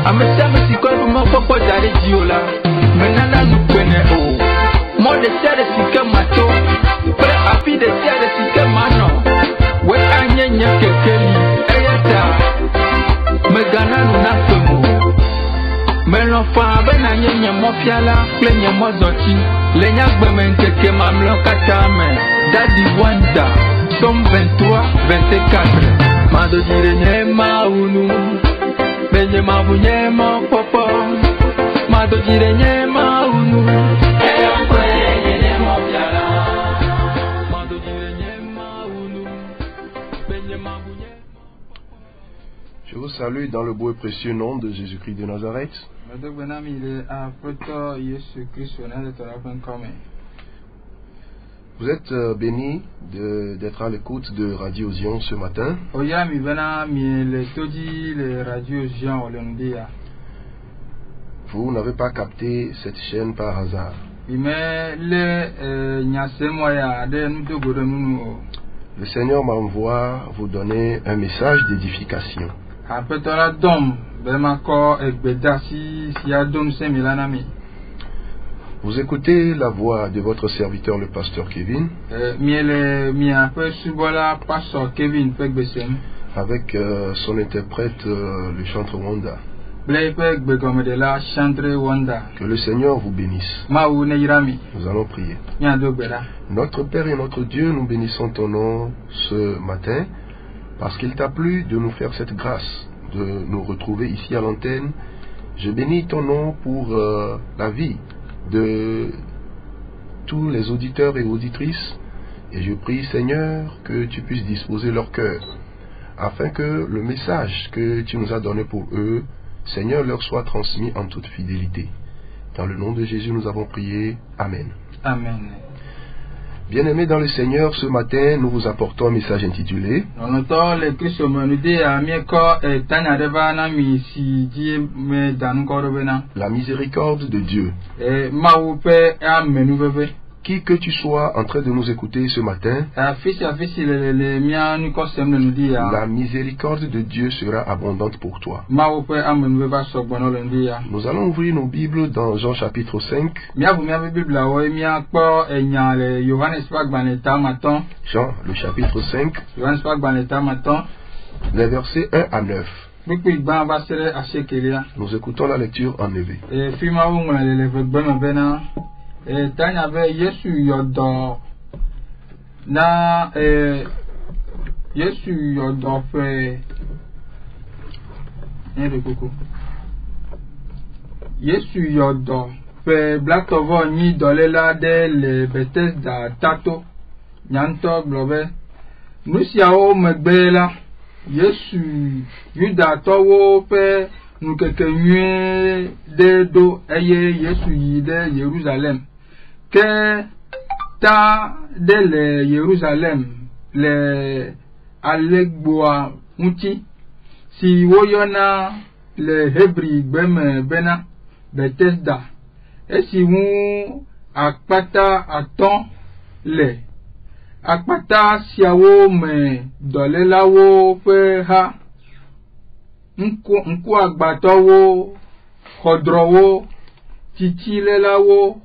Amesema sikwa moko jare diola. Menana nupene o. Mo de sere sika mato. Pre api de sere sika mano. We anyenya kekeli eyata. Megana nunafemu. Melofa bena nyenya mofiala plenya mozoti. Lenya gbemen keke mamlo katame. Daddy Wanda. Somme 23, 24. Mado dire nyema unu. Benye mabu nyema popo. Mado dire nyema unu. Eya kwenye nyema piala. Mado dire nyema unu. Benye mabu nyema popo. Je vous salue dans le beau et précieux nom de Jésus-Christ de Nazareth. Vous êtes bénis d'être à l'écoute de Radio Zion ce matin. Vous n'avez pas capté cette chaîne par hasard. Le Seigneur m'envoie vous donner un message d'édification. Vous écoutez la voix de votre serviteur le pasteur Kevin avec son interprète le chanteur Wanda. Que le Seigneur vous bénisse. Nous allons prier. Notre Père et notre Dieu, nous bénissons ton nom ce matin parce qu'il t'a plu de nous faire cette grâce de nous retrouver ici à l'antenne. Je bénis ton nom pour la vie de tous les auditeurs et auditrices, et je prie Seigneur que tu puisses disposer leur cœur afin que le message que tu nous as donné pour eux, Seigneur, leur soit transmis en toute fidélité. Dans le nom de Jésus nous avons prié. Amen. Amen. Bien-aimés dans le Seigneur, ce matin nous vous apportons un message intitulé La miséricorde de Dieu. Qui que tu sois en train de nous écouter ce matin, la miséricorde de Dieu sera abondante pour toi. Nous allons ouvrir nos Bibles dans Jean chapitre 5. Jean, le chapitre 5, les versets 1 à 9. Nous écoutons la lecture en éveil. Yesu yodo na Yesu yodo fe Yesu yodo fe black over ni dolela de le Bethesda tato nyanto globe nusia o megbela Yesu yuda towo fe nukeke nwe de do eye Yesu yi de Jerusalem que ta de le Jerusalem le alegboa unti si woyona le hebri gbeme bena Bethesda et si wu akpata aton le akpata siawo me dolelawo fe ha nku agbatowo kodrowo titilelawo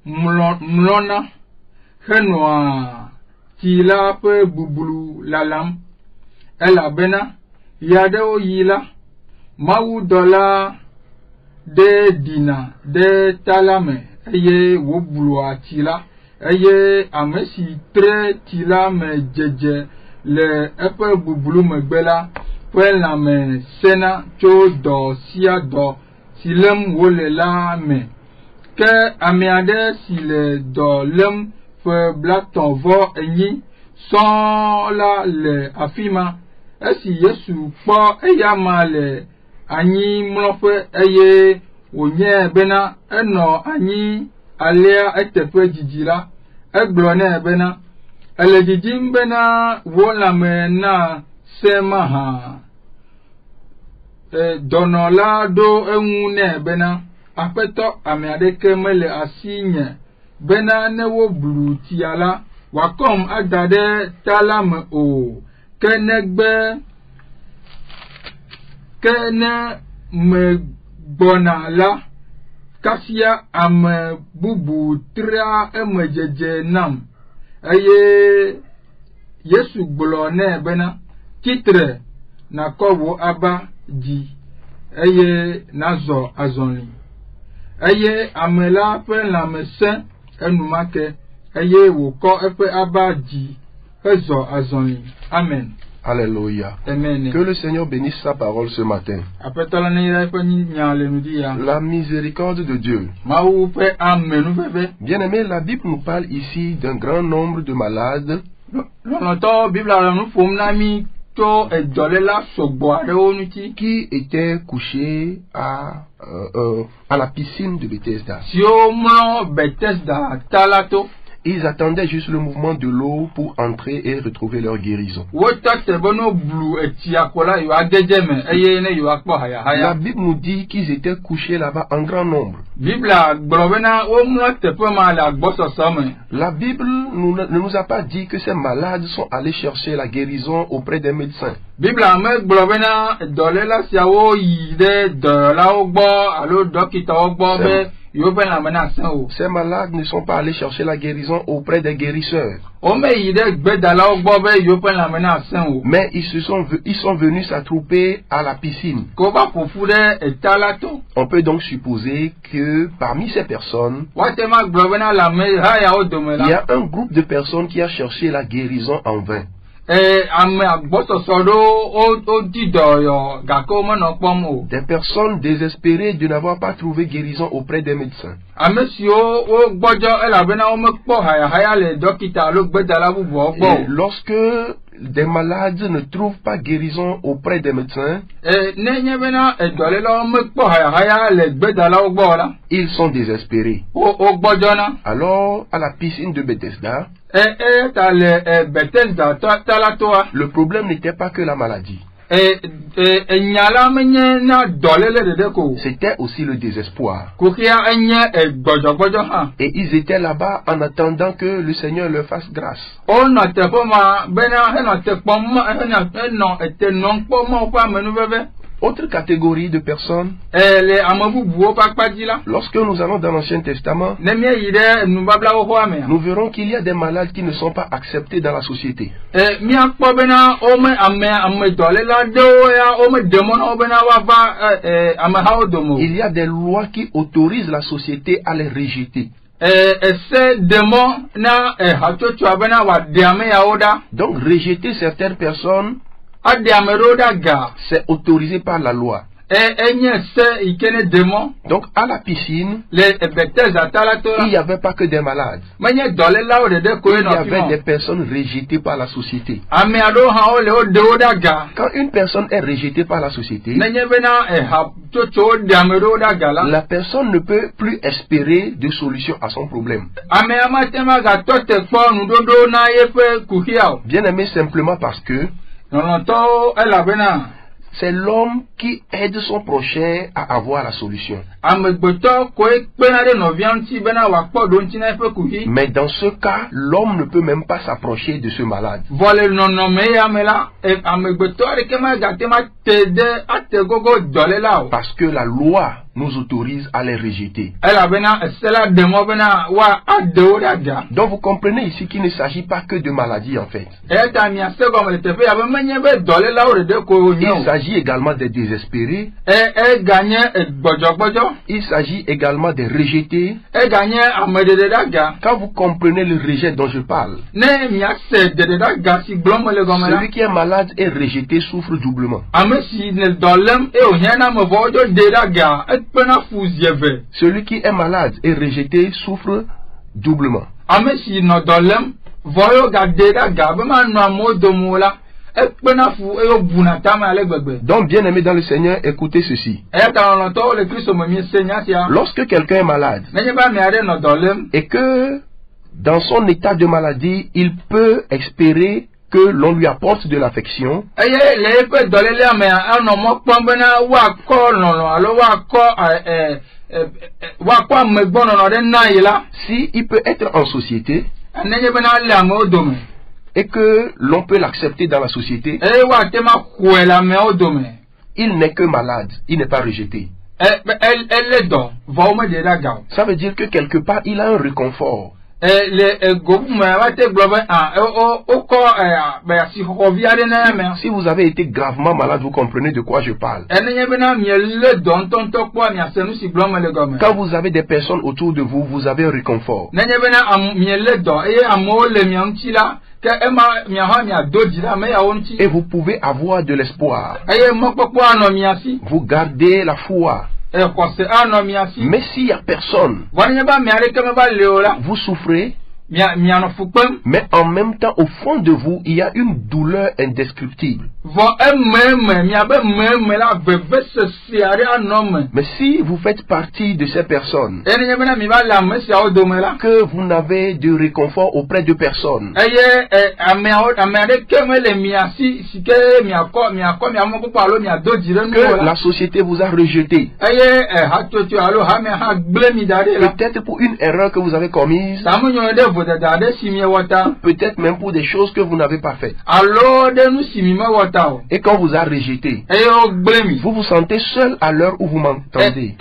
mlona henwa tila pe bubulu lalam elabena yadeo yila mawu dola de dina de talame eye wobulu atila eye amesi tre tila me jeje le epe bubulu megbela pe la me sena cho do sia do silem wole la me que amiade si le do lem fe black ton vo enyi son la le afima esi Yesu po eyama le anyi mlofe eye onye bena eno anyi alea etepe jijila eglone bena ele jijim bena wola me na sema ha donola do enune bena apeto amiadeke mele asinye bena newo blu tiala wakom adade talam o kenegbe kene me bona la kasia ame bubu tra emejeje nam eye Yesu gblone bena titre na kowo aba di eye nazo azonli eye amela pe la mesen enumake eye wo ko epe aba di ezo azonli. Amen. Alléluia. Amen. Que le Seigneur bénisse sa parole ce matin. La miséricorde de Dieu. Bien-aimé, la Bible nous parle ici d'un grand nombre de malades qui étaient couchés à la piscine de Bethesda. Ils attendaient juste le mouvement de l'eau pour entrer et retrouver leur guérison. La Bible nous dit qu'ils étaient couchés là-bas en grand nombre. La Bible ne nous a pas dit que ces malades sont allés chercher la guérison auprès des médecins. Ces malades ne sont pas allés chercher la guérison auprès des guérisseurs. Mais ils sont venus s'attrouper à la piscine. On peut donc supposer que parmi ces personnes, il y a un groupe de personnes qui a cherché la guérison en vain. Des personnes désespérées de n'avoir pas trouvé guérison auprès des médecins. Et lorsque des malades ne trouvent pas guérison auprès des médecins, ils sont désespérés. Alors, à la piscine de Bethesda, le problème n'était pas que la maladie. C'était aussi le désespoir. Et ils étaient là-bas en attendant que le Seigneur leur fasse grâce. Autre catégorie de personnes, lorsque nous allons dans l'Ancien Testament, nous verrons qu'il y a des malades qui ne sont pas acceptés dans la société. Il y a des lois qui autorisent la société à les rejeter. Donc rejeter certaines personnes, c'est autorisé par la loi. Donc à la piscine, il n'y avait pas que des malades. Il y avait des personnes rejetées par la société. Quand une personne est rejetée par la société, la personne ne peut plus espérer de solution à son problème. Bien aimé, simplement parce que c'est l'homme qui aide son prochain à avoir la solution. Mais dans ce cas, l'homme ne peut même pas s'approcher de ce malade. Parce que la loi nous autorise à les rejeter. Donc vous comprenez ici qu'il ne s'agit pas que de maladie en fait. Il s'agit également des désespérés. Il s'agit également des rejetés. Quand vous comprenez le rejet dont je parle, celui qui est malade et rejeté souffre doublement. Celui qui est malade et rejeté souffre doublement. Donc, bien aimé dans le Seigneur, écoutez ceci. Lorsque quelqu'un est malade et que dans son état de maladie, il peut espérer que l'on lui apporte de l'affection, si il peut être en société et que l'on peut l'accepter dans la société, il n'est que malade, il n'est pas rejeté. Ça veut dire que quelque part, il a un réconfort. Si vous avez été gravement malade, vous comprenez de quoi je parle. Quand vous avez des personnes autour de vous, vous avez un réconfort. Et vous pouvez avoir de l'espoir. Vous gardez la foi. Mais s'il n'y a personne, vous souffrez. Mais en même temps, au fond de vous, il y a une douleur indescriptible. Mais si vous faites partie de ces personnes, que vous n'avez de réconfort auprès de personne, que la société vous a rejeté, peut-être pour une erreur que vous avez commise, peut-être même pour des choses que vous n'avez pas faites. Et quand vous a rejeté, vous vous sentez seul à l'heure où vous m'entendez.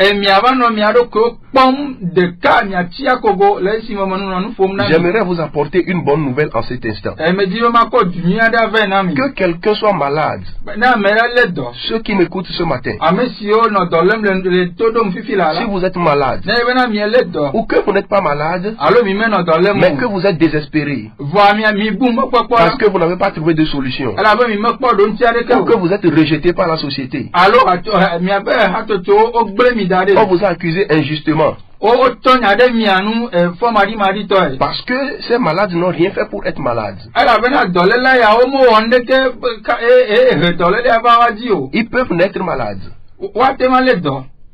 J'aimerais vous apporter une bonne nouvelle en cet instant. Que quelqu'un soit malade. Ceux qui m'écoutent ce matin, si vous êtes malade, ou que vous n'êtes pas malade, mais que vous êtes désespéré, parce que vous n'avez pas trouvé de solution, ou que vous êtes rejeté par la société, on vous a accusé injustement, parce que ces malades n'ont rien fait pour être malades. Ils peuvent naître malades.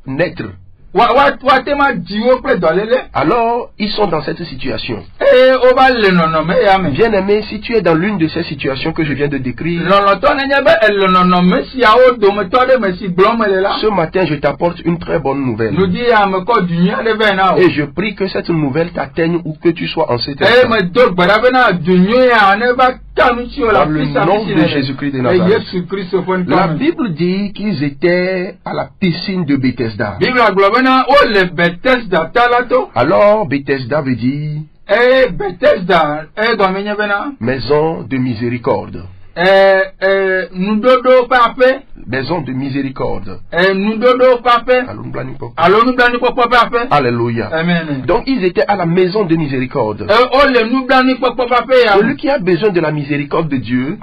Naître. Alors, ils sont dans cette situation. Bien aimé, si tu es dans l'une de ces situations que je viens de décrire, ce matin, je t'apporte une très bonne nouvelle. Et je prie que cette nouvelle t'atteigne où que tu sois en cet instant. Dans le nom de Jésus-Christ de Nazareth. La Bible dit qu'ils étaient à la piscine de Bethesda. Alors, Bethesda veut dire maison de miséricorde. Maison de miséricorde. Alléluia. Donc ils étaient à la maison de miséricorde. Celui qui a besoin de la miséricorde de Dieu,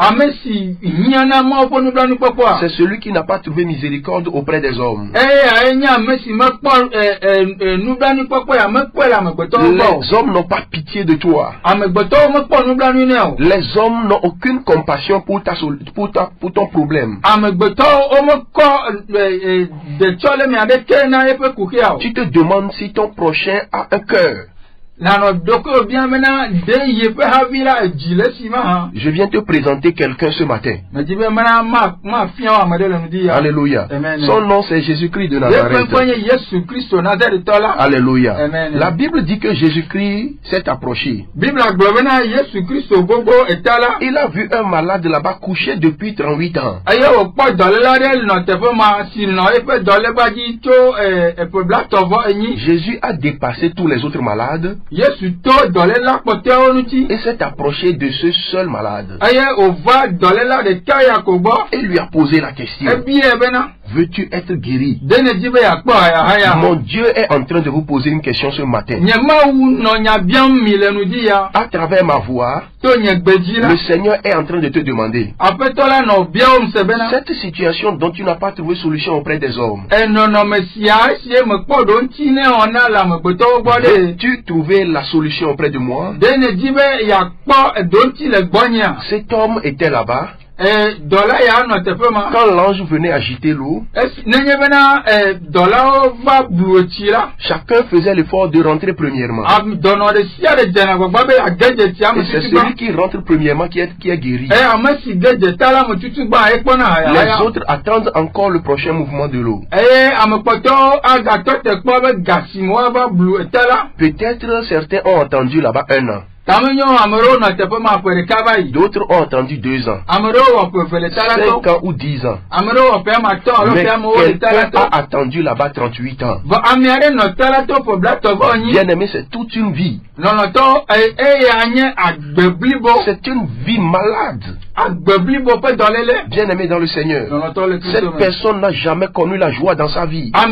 c'est celui qui n'a pas trouvé miséricorde auprès des hommes. Les hommes n'ont pas pitié de toi. Les hommes n'ont aucune compassion pour ton problème. Tu te demandes si ton prochain a un cœur. Je viens te présenter quelqu'un ce matin. Alléluia. Son nom c'est Jésus-Christ de Nazareth. Alléluia. La Bible dit que Jésus-Christ s'est approché. Il a vu un malade là-bas couché depuis 38 ans. Jésus a dépassé tous les autres malades. Et s'est approché de ce seul malade. Et lui a posé la question. Veux-tu être guéri? Mon Dieu est en train de vous poser une question ce matin. À travers ma voix, le Seigneur est en train de te demander. Cette situation dont tu n'as pas trouvé solution auprès des hommes. Veux-tu trouver la solution auprès de moi? Cet homme était là-bas. Quand l'ange venait agiter l'eau, chacun faisait l'effort de rentrer premièrement. Et c'est celui qui rentre premièrement qui est guéri. Les autres attendent encore le prochain mouvement de l'eau. Peut-être certains ont entendu là-bas un an. D'autres ont entendu 2 ans, 5 ans ou 10 ans. Mais quelqu'un a attendu là-bas 38 ans. Bien aimé, c'est toute une vie. C'est une vie malade. Bien aimé dans le Seigneur, cette personne n'a jamais connu la joie dans sa vie. Je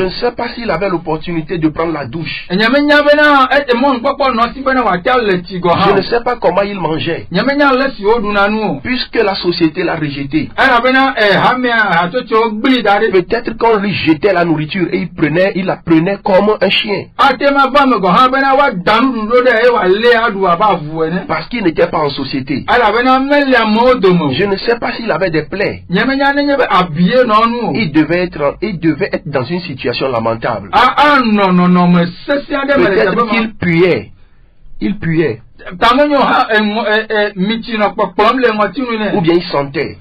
ne sais pas s'il avait l'opportunité de prendre la douche. Je ne sais pas comment il mangeait, puisque la société l'a rejeté. Peut-être qu'on lui jetait la nourriture et il la prenait comme un chien. Parce qu'il n'était pas en société. Je ne sais pas s'il avait des plaies. Il devait être dans une situation lamentable. Peut-être qu'il puait. Il puait. Ou bien il sentait.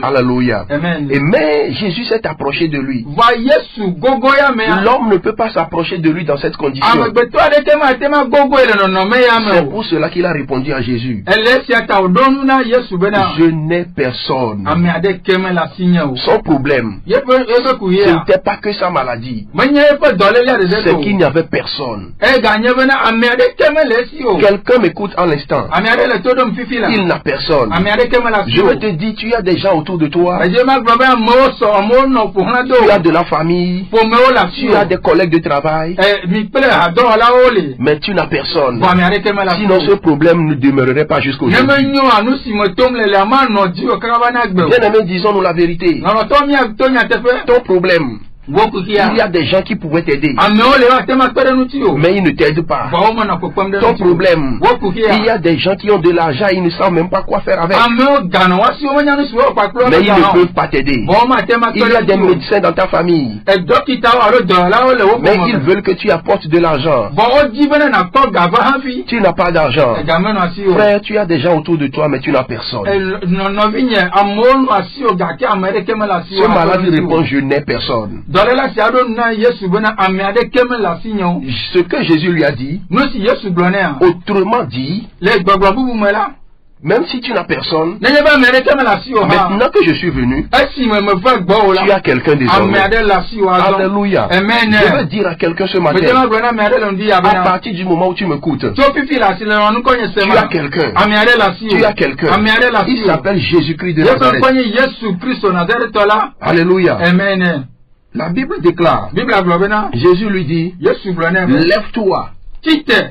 Alléluia. Mais Jésus s'est approché de lui. L'homme ne peut pas s'approcher de lui dans cette condition. C'est pour cela qu'il a répondu à Jésus: je n'ai personne. Son problème, ce n'était pas que sa maladie, c'est qu'il n'y avait personne. Quelqu'un m'écoute en l'instant. Il n'a personne. Je veux te dire, tu as des gens autour de toi. Tu as de la famille. Tu as des collègues de travail. Mais tu n'as personne. Sinon ce problème ne demeurerait pas jusqu'aujourd'hui. Bien aimé, disons-nous la vérité. Ton problème, il y a des gens qui pouvaient t'aider, mais ils ne t'aident pas. Ton problème, il y a des gens qui ont de l'argent et ils ne savent même pas quoi faire avec, mais ils ne peuvent pas t'aider. Il y a des médecins dans ta famille, mais ils veulent que tu apportes de l'argent. Tu n'as pas d'argent. Frère, tu as des gens autour de toi, mais tu n'as personne. Ce malade répond: je n'ai personne. Ce que Jésus lui a dit, autrement dit, même si tu n'as personne, maintenant que je suis venu, tu as quelqu'un désormais. Alléluia. Je veux dire à quelqu'un ce matin, à partir du moment où tu m'écoutes, tu as quelqu'un. Tu as quelqu'un. Il s'appelle Jésus-Christ de Nazareth. Alléluia. La Bible déclare, Jésus lui dit: lève-toi,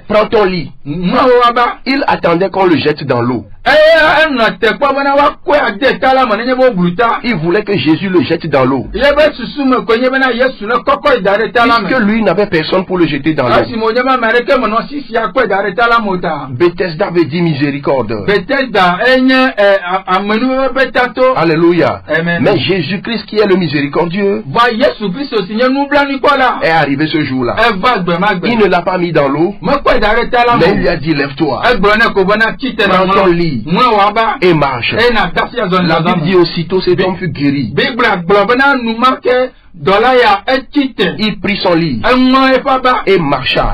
prends ton lit. Il attendait qu'on le jette dans l'eau. Il voulait que Jésus le jette dans l'eau, puisque lui n'avait personne pour le jeter dans l'eau. Bethesda veut dire miséricorde. Alléluia. Mais Jésus-Christ, qui est le miséricordieux, est arrivé ce jour-là. Il ne l'a pas mis dans l'eau, mais il lui a dit: lève-toi, prends ton lit et marche. La Bible dit aussitôt cet homme fut guéri. Il prit son lit et marcha.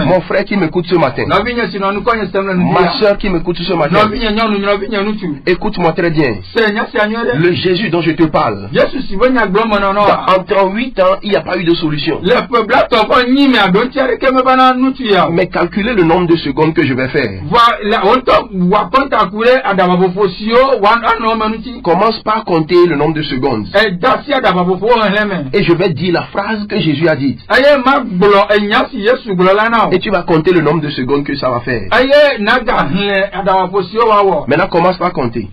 Mon frère qui m'écoute ce matin, ma soeur qui m'écoute ce matin, écoute-moi très bien. Le Jésus dont je te parle, en 38 ans, il n'y a pas eu de solution. Mais calculez le nombre de secondes que je vais faire. Commence par compter le nombre de secondes. Et je vais dire la phrase que Jésus a dite. Et tu vas compter le nombre de secondes que ça va faire. Maintenant, commence par compter.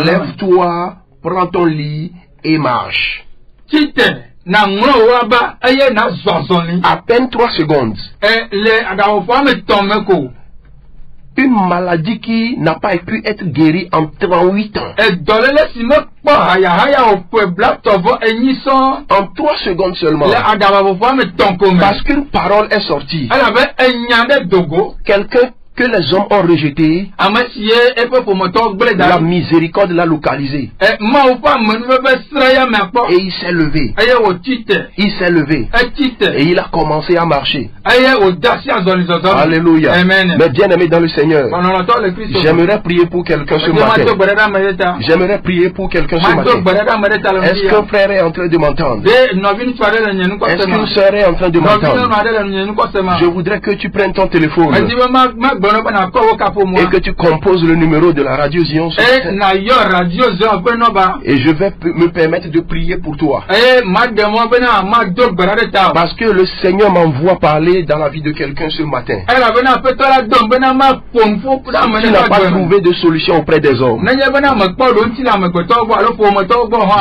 Lève-toi, prends ton lit et marche. À peine 3 secondes. Une maladie qui n'a pas pu être guérie en 38 ans. En 3 secondes seulement. Parce qu'une parole est sortie. Quelqu'un que les hommes ont rejeté, la miséricorde l'a localisé. Et il s'est levé. Il s'est levé. Et il a commencé à marcher. Alléluia. Mais bien aimé dans le Seigneur, j'aimerais prier pour quelqu'un ce matin. J'aimerais prier pour quelqu'un ce matin. Est-ce qu'un frère est en train de m'entendre? Est-ce qu'une sœur est en train de m'entendre? Je voudrais que tu prennes ton téléphone et que tu composes le numéro de la radio Zion. Et je vais me permettre de prier pour toi. Parce que le Seigneur m'envoie parler dans la vie de quelqu'un ce matin. Tu n'as pas trouvé de solution auprès des hommes.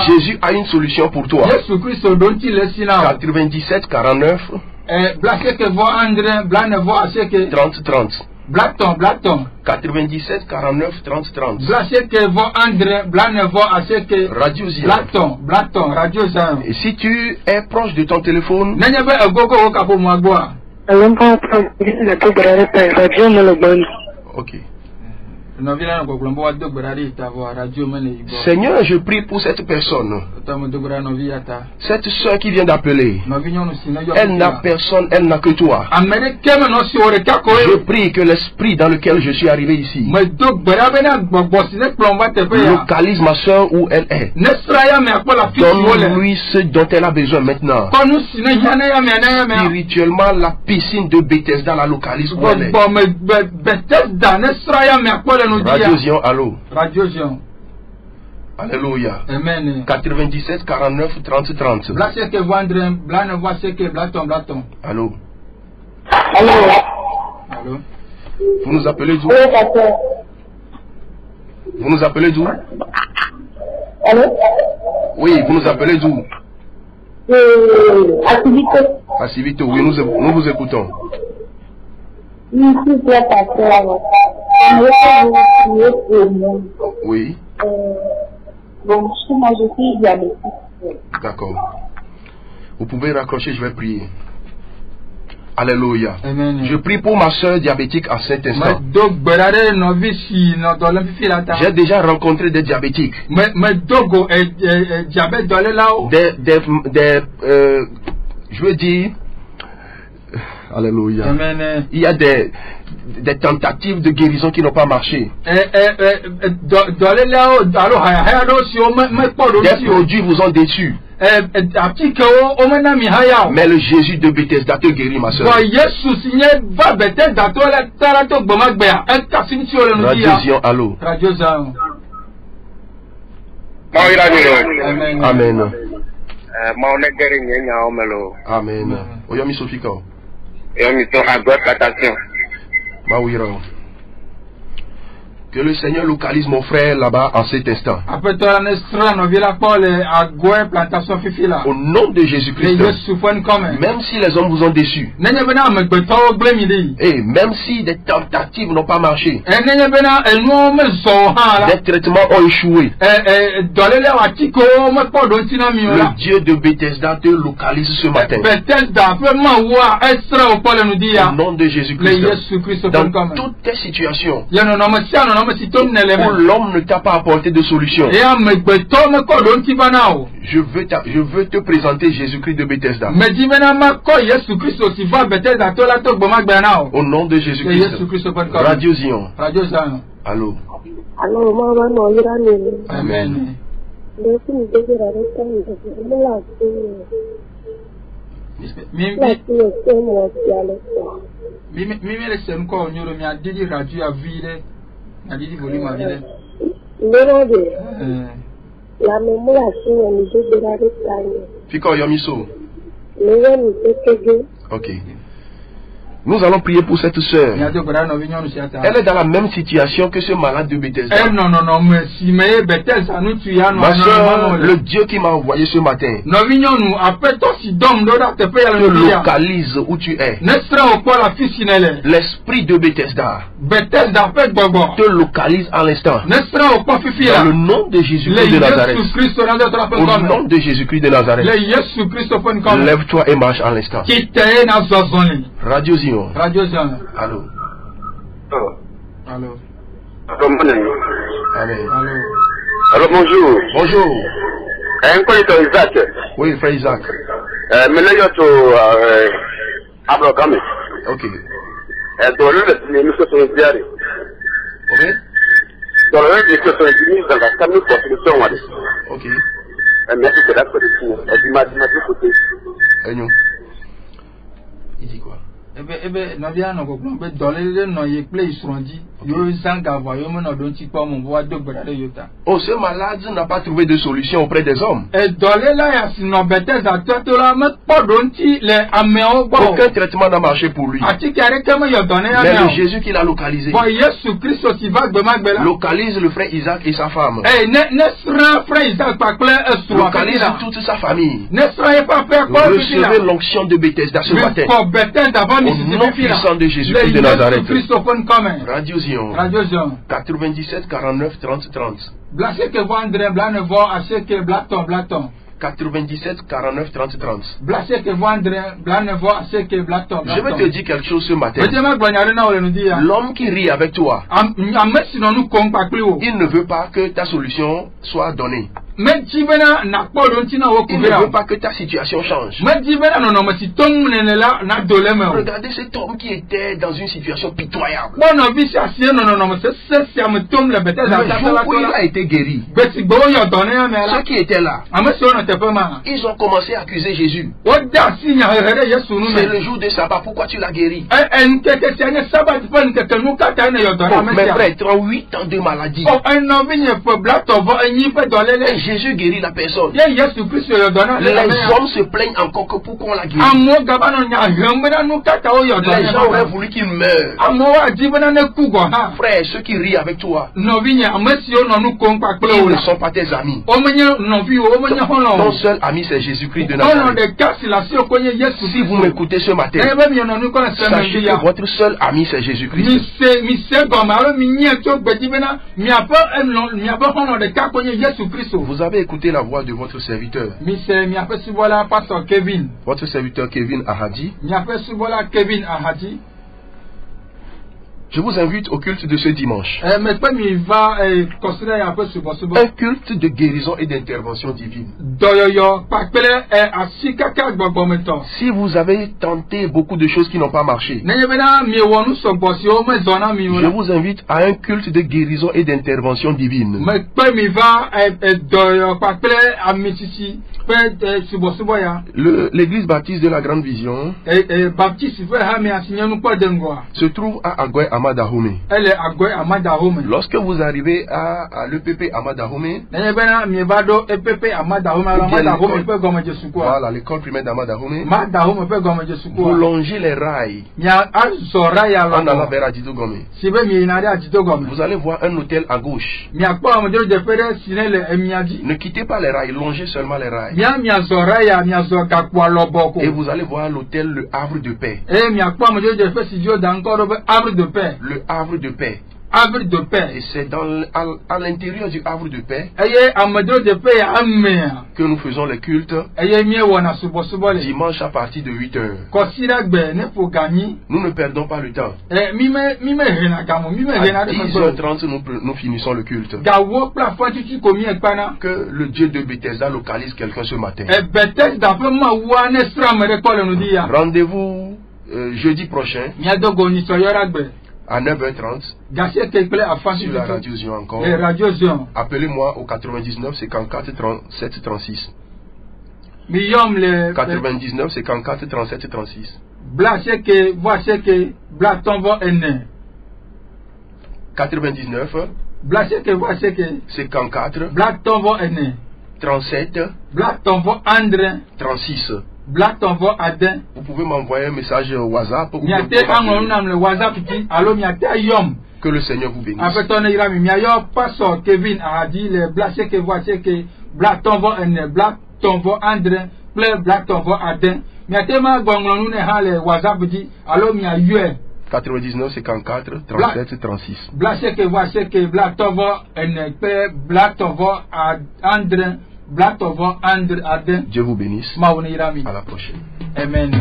Jésus a une solution pour toi. 97 49 30 30. 97 49 30 30. Radio Zion. Et si tu es proche de ton téléphone, ok. Seigneur, je prie pour cette personne, cette soeur qui vient d'appeler. Elle n'a personne, elle n'a que toi. Je prie que l'esprit dans lequel je suis arrivé ici localise ma soeur où elle est. Donne-lui ce dont elle a besoin maintenant. Spirituellement, la piscine de Bethesda la localise où elle est. Radio Zion, allô. Radio Zion. Alléluia. Amen. 97 49 30 30. Allô. Allô. Vous nous appelez d'où? Vous nous appelez d'où? Allô. Oui, vous nous appelez d'où? À Civito, oui, nous vous écoutons. Oui. Bon, moi je suis diabétique. D'accord. Vous pouvez raccrocher, je vais prier. Alléluia. Amen. Je prie pour ma soeur diabétique à cet instant. J'ai déjà rencontré des diabétiques. Je veux dire, alléluia. Amen. Il y a des tentatives de guérison qui n'ont pas marché. Des produits vous ont déçu. Mais le Jésus de Bethesda te guérit, ma soeur. Radio Zion, allô. Amen. Amen. Amen. Oyomi Sofiko. Que le Seigneur localise mon frère là-bas en cet instant. Au nom de Jésus-Christ. Même si les hommes vous ont déçus. Et même si des tentatives n'ont pas marché. Des traitements ont échoué. Le Dieu de Bethesda te localise ce matin. Au nom de Jésus-Christ. Dans toutes tes situations. Où l'homme ne t'a pas apporté de solution. Je veux te présenter Jésus-Christ de Bethesda. Au nom de Jésus-Christ. Radio Zion. Allô. Amen. Fico Yomiso. Ok. Nous allons prier pour cette sœur. Elle est dans la même situation que ce malade de Bethesda. Ma sœur, le Dieu qui m'a envoyé ce matin te localise où tu es. L'esprit de Bethesda te localise à l'instant. Dans le nom de Jésus-Christ de Nazareth. Au nom de Jésus-Christ de Nazareth. Lève-toi et marche à l'instant. Radio Zion. Radio Zion. Allô. Allô. Amen. Allô. Alors bonjour. Bonjour. Un collègue Isaac. Oui, frère Isaac. Mais là, il y a Abraham. Ok. Dans le nous sommes diarrhée. Ok. Dans le nous sommes dans la camion construction. Ok. Merci de la production. Et m'a côté. Il dit quoi? Nabia no kokun be dolele no ye play isrondi yo zanga va yo mo no don ti pa mo wa dogbara de yota. Oh, ce malade n'a pas trouvé de solution auprès des hommes. E dolela ya sino bete za totola me po don ti le ameo bo. Aucun traitement n'a marché pour lui. Ati kare kama yo donne ya. Mais le Jésus qu'il a localisé. Bon Jésus Christ aussi va gbe magbela. Localise le frère Isaac et sa femme. Eh ne sera frère Isaac pa clair e localise toute sa famille. Ne sera pas faire quoi. Recevez l'onction de Bethesda ce matin. Pour Bethesda avant au nom puissant de Jésus-Christ de Nazareth. Radio Zion. 97 49 30 30. Blase que vous André Blanevo assez que Blaton. 97 49 30 30. Blase que vous André Blanevo assez que Blaton. Je vais te dire quelque chose ce matin. L'homme qui rit avec toi, il ne veut pas que ta solution soit donnée. Il ne veut pas que ta situation change. Regardez cet homme qui était dans une situation pitoyable. Le jour où il a été guéri, ceux qui étaient là, ils ont commencé à accuser Jésus. C'est le jour de sabbat, pourquoi tu l'as guéri? Mais frère, 38 ans de maladie. Jésus guérit la personne. Les hommes se plaignent encore que pourquoi on l'a guéri. Les gens auraient voulu qu'il meure. Frère, ceux qui rient avec toi, ils ne sont pas tes amis. Ton seul ami, c'est Jésus-Christ de Nazareth. Si vous m'écoutez ce matin, sachez que votre seul ami, c'est Jésus-Christ. Vous avez écouté la voix de votre serviteur. Votre serviteur Kevin Ahadi. Je vous invite au culte de ce dimanche. Un culte de guérison et d'intervention divine. Si vous avez tenté beaucoup de choses qui n'ont pas marché, je vous invite à un culte de guérison et d'intervention divine. L'église baptiste de la Grande Vision se trouve à Agoué Amadahome. Lorsque vous arrivez à l'EPP Amadahome, voilà l'école primaire d'Amadahome, vous longez les rails en allant vers Adidogome. Vous allez voir un hôtel à gauche. Ne quittez pas les rails, longez seulement les rails. Et vous allez voir l'hôtel Le Havre de Paix. Le Havre de Paix. Et c'est à l'intérieur du Havre de Paix que nous faisons les cultes dimanche à partir de 8 heures. Nous ne perdons pas le temps. À 10h30 nous finissons le culte. Que le Dieu de Bethesda localise quelqu'un ce matin. Rendez-vous jeudi prochain à 9h30 sur la radio Zion encore. Appelez-moi au 99 54 37 36. 99 54 37 36. 99 54 37 36. Vous pouvez m'envoyer un message WhatsApp. Que le Seigneur vous bénisse. $99 54 37 36. Dieu vous bénisse. À la prochaine. Amen.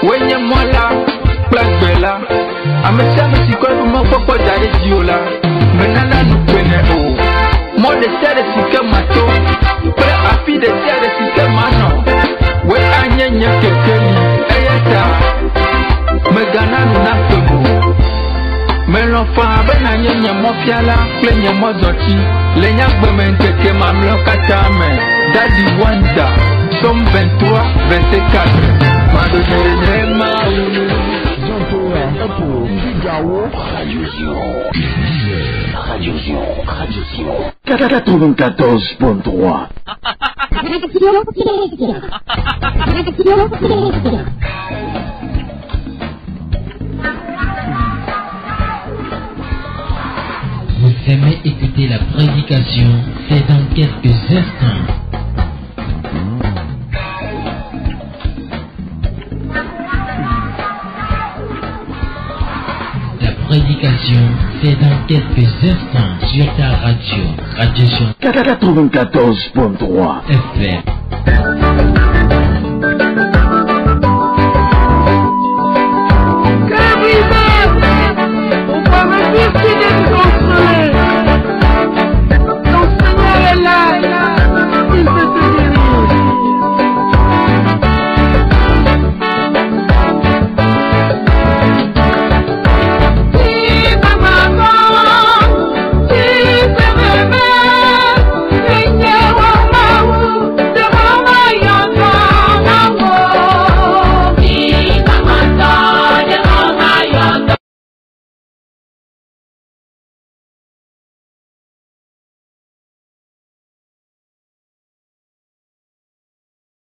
Wenye mola, place bella. Amesa mesiko mo popo dare diola. Menana nu pene o. Mo de tere sike mato. Pre afi de tere sike mano. We anyenya kekeli. Eyeta. Megana nu na femu. Melofa ben anyenya mo fiala. Plenye mo zoti. Lenya gbemente ke mamlo katame. Daddy Wanda. Somme 23, 24. Radio Sion. 94.3. Vous aimez écouter la prédication, c'est dans quelques instants. Prédication, c'est dans quelques instants sur ta radio, Radio Sion 94.3 FM.